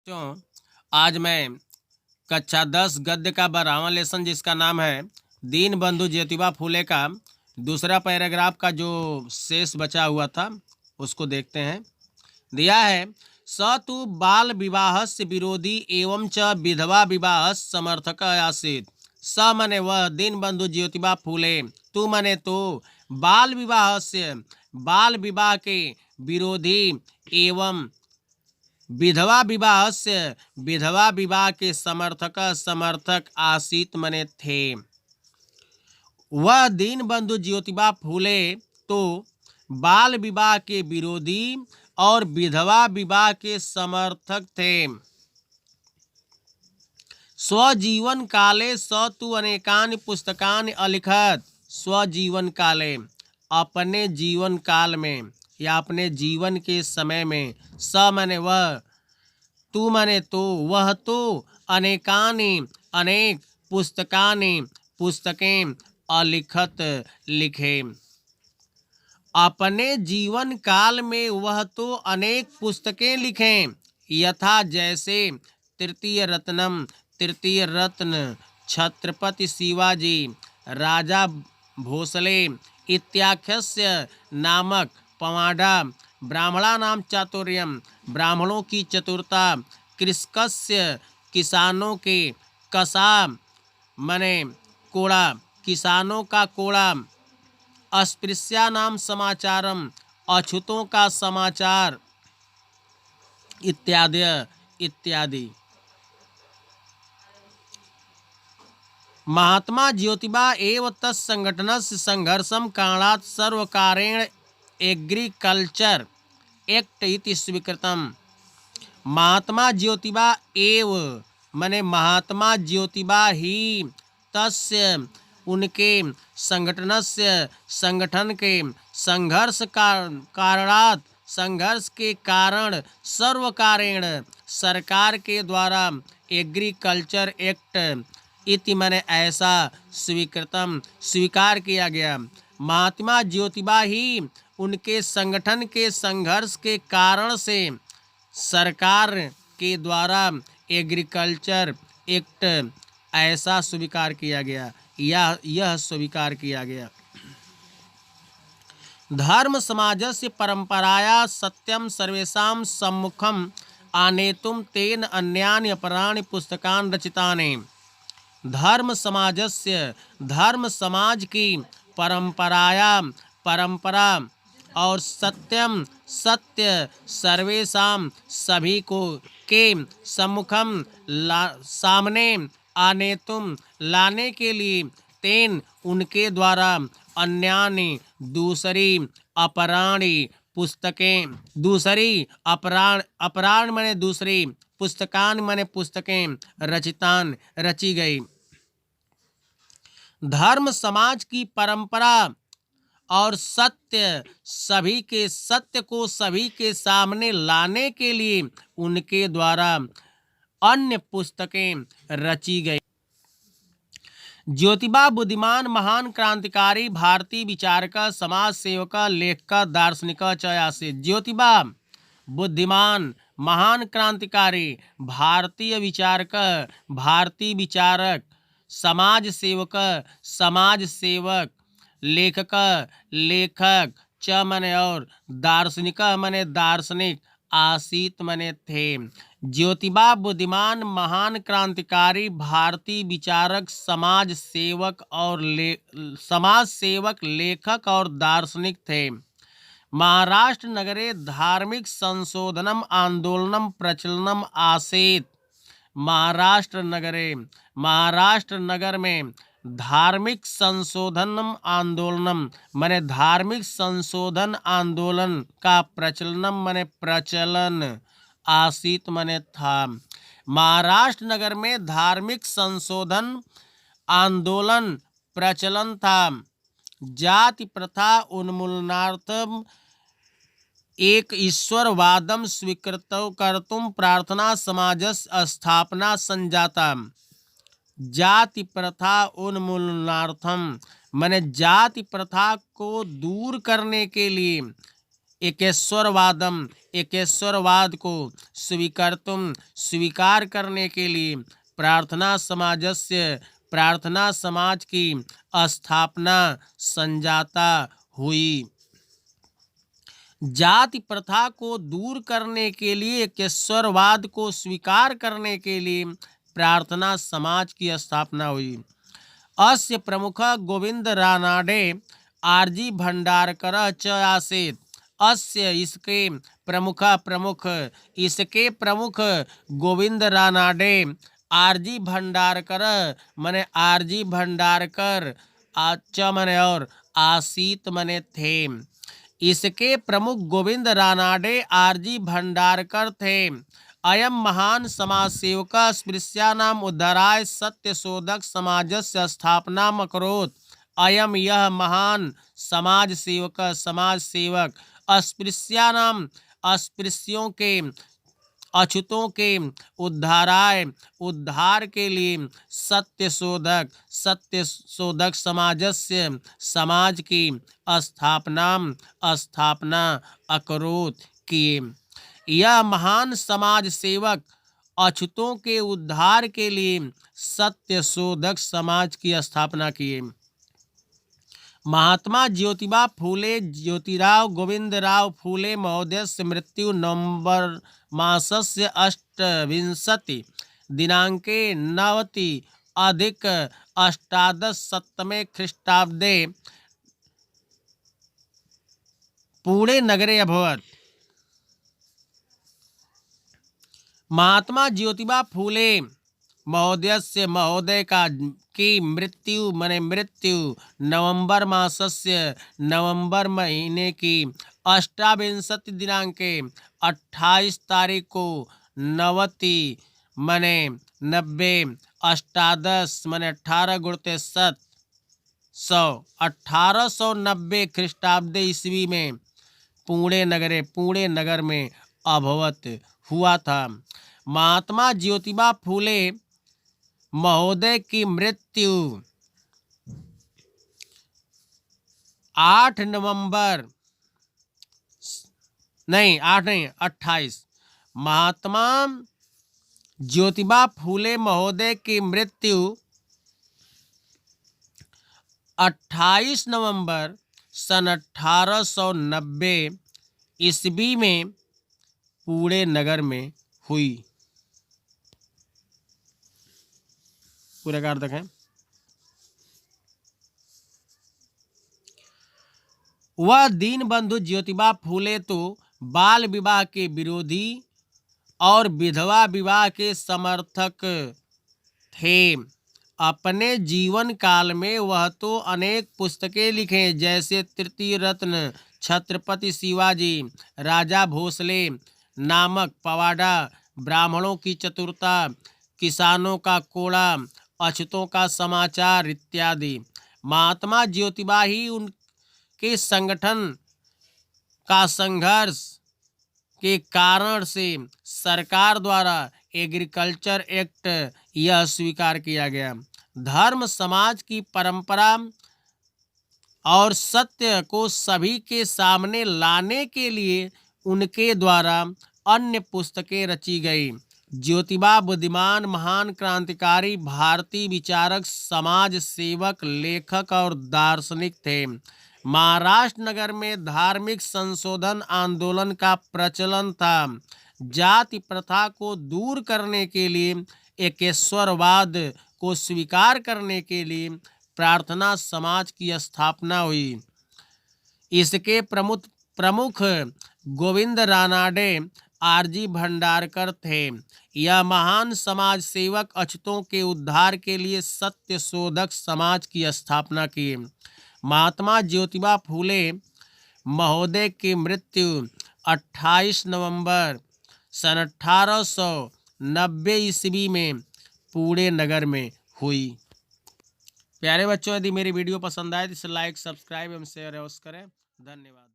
बच्चों, आज मैं कक्षा 10 गद्य का 12वां लेसन जिसका नाम है दीन बंधु ज्योतिबा फूले का दूसरा पैराग्राफ का जो शेष बचा हुआ था उसको देखते हैं। दिया है, स तु बाल विवाहस्य विरोधी एवं च विधवा विवाह समर्थक आसीत। स मने वह दीन बंधु ज्योतिबा फूले, तू मने तो बाल विवाहस्य बाल विवाह के विरोधी एवं विधवा विवाह के समर्थक आसीत मने थे। वह दीन बंधु ज्योतिबा फूले तो बाल विवाह के विरोधी और विधवा विवाह के समर्थक थे। स्वजीवन काले स तु अनेकानि पुस्तकानि अलिखत। स्वजीवन काले अपने जीवन काल में या अपने जीवन के समय में, स मने वह, तू मने तो वह, तो अनेकानि अनेक पुस्तकानि पुस्तकें अलिखत लिखे। अपने जीवन काल में वह तो अनेक पुस्तकें लिखें, यथा जैसे तृतीय रत्न छत्रपति शिवाजी, राजा भोसले इत्याख्यस्य नामक पवाडा, ब्राह्मणानां चातुर्यम ब्राह्मणों की चतुरता, कृषकस्य किसानों के कसा मने कोड़ा किसानों का कोड़ा, अस्पृश्यानाम समाचारम अछूतों का समाचार इत्यादि इत्यादि। महात्मा ज्योतिबा एव तत्संघटनस्य संघर्षम कारणात् सर्वकारेण एग्रीकल्चर एक्ट इति स्वीकृतम। महात्मा ज्योतिबा एव मने महात्मा ज्योतिबा ही तस्य उनके संगठन के संघर्ष के कारण सर्वकारेण सरकार के द्वारा एग्रीकल्चर एक्ट इति मने ऐसा स्वीकार किया गया। महात्मा ज्योतिबा ही उनके संगठन के संघर्ष के कारण से सरकार के द्वारा एग्रीकल्चर एक्ट ऐसा स्वीकार किया गया, यह स्वीकार किया गया। धर्म समाजस्य परंपराया सत्यम सर्वेषां सम्मुखम आनेतुम तेन अन्यानि अपराणि पुस्तकानि रचितानि। धर्म समाज की परंपरा और सत्य सर्वेषां सभी को के सम्मुखम सामने आने तुम लाने के लिए तेन उनके द्वारा अन्यानि दूसरी अपराण मने दूसरी पुस्तकान मने पुस्तकें रचितान रची गई। धर्म समाज की परंपरा और सत्य को सभी के सामने लाने के लिए उनके द्वारा अन्य पुस्तकें रची गई। ज्योतिबा बुद्धिमान महान क्रांतिकारी भारतीय विचारक समाज सेवक लेखक दार्शनिक च आसीत्। ज्योतिबा बुद्धिमान महान क्रांतिकारी भारतीय विचारक समाज सेवक लेखक च मने और दार्शनिक मने दार्शनिक आसीत मने थे। ज्योतिबा बुद्धिमान महान क्रांतिकारी भारतीय विचारक समाज सेवक लेखक और दार्शनिक थे। महाराष्ट्र नगरे धार्मिक संशोधनम आंदोलनम प्रचलनम आसीत्। महाराष्ट्र नगर में धार्मिक संशोधन आंदोलन का प्रचलन आसीत मने था। महाराष्ट्र नगर में धार्मिक संशोधन आंदोलन प्रचलन था। जाति प्रथा उन्मूलनार्थम एक ईश्वरवादम स्वीकृत कर्तुम प्रार्थना समाजस्य स्थापना संजाता। जाति प्रथा उन्मूलनार्थम माने जाति प्रथा को दूर करने के लिए एकेश्वरवादम, एकेश्वरवाद को स्वीकार करने के लिए प्रार्थना समाजस्य, प्रार्थना समाज की स्थापना संजाता हुई। जाति प्रथा को दूर करने के लिए, एकेश्वरवाद को स्वीकार करने के लिए प्रार्थना समाज की स्थापना हुई। अस्य प्रमुख गोविंद रानाडे आरजी भंडारकर च आसीत्। अस्य इसके प्रमुख गोविंद रानाडे आरजी भंडारकर मने आरजी भंडारकर च मने और आसीत मने थे। इसके प्रमुख गोविंद रानाडे आरजी भंडारकर थे। अयम महान समाजसेवक स्पृश्यानाम उद्धाराय सत्यशोधक समाजस्य स्थापनाम अकरोत्। अयम यह महान समाजसेवक अस्पृश्यानाम, अस्पृश्यों के, अछूतों के उद्धार के लिए सत्यशोधक समाजस्य, समाज की स्थापना अकरोत् किए। यह महान समाज सेवक अछूतों के उद्धार के लिए सत्यशोधक समाज की स्थापना किए। महात्मा ज्योतिबा फूले ज्योतिराव गोविंदराव फूले महोदयस्य मृत्यु नवंबर मासस्य 28 दिनांके 90+18 ख्रीष्टाब्दे पुणे नगरे अभवत्। महात्मा ज्योतिबा फूले महोदय की मृत्यु नवंबर मासस्य, नवंबर महीने की 28 दिनांके 28 तारीख को 90 मने 90 अष्टादश मने 18 गुणते 7 1890 ख्रीष्टाब्दे ईस्वी में पुणे नगर में अभवत हुआ था। महात्मा ज्योतिबा फूले महोदय की मृत्यु 28 महात्मा ज्योतिबा फूले महोदय की मृत्यु 28 नवंबर सन 1890 ईस्वी में पुणे नगर में हुई। पूरे का अर्थ देखें। वह दीनबंधु ज्योतिबा फूले तो बाल विवाह के विरोधी और विधवा विवाह के समर्थक थे। अपने जीवन काल में वह तो अनेक पुस्तकें लिखे, जैसे तृतीय रत्न, छत्रपति शिवाजी, राजा भोसले नामक पवाडा, ब्राह्मणों की चतुरता, किसानों का कोड़ा, अछूतों का समाचार इत्यादि। महात्मा ज्योतिबा ही उनके संगठन का संघर्ष के कारण से सरकार द्वारा एग्रीकल्चर एक्ट यह स्वीकार किया गया। धर्म, समाज की परंपरा और सत्य को सभी के सामने लाने के लिए उनके द्वारा अन्य पुस्तकें रची गई। ज्योतिबा बुद्धिमान, महान क्रांतिकारी, भारतीय विचारक, समाज सेवक, लेखक और दार्शनिक थे। महाराष्ट्र नगर में धार्मिक संशोधन आंदोलन का प्रचलन था। जाति प्रथा को दूर करने के लिए, एकेश्वरवाद को स्वीकार करने के लिए प्रार्थना समाज की स्थापना हुई। इसके प्रमुख गोविंद रानाडे आरजी भंडारकर थे। यह महान समाज सेवक अछूतों के उद्धार के लिए सत्यशोधक समाज की स्थापना किए। महात्मा ज्योतिबा फूले महोदय की मृत्यु 28 नवंबर सन 1890 ईस्वी में पुणे नगर में हुई। प्यारे बच्चों, यदि मेरी वीडियो पसंद आए तो इसे लाइक, सब्सक्राइब एवं शेयर अवश्य करें। धन्यवाद।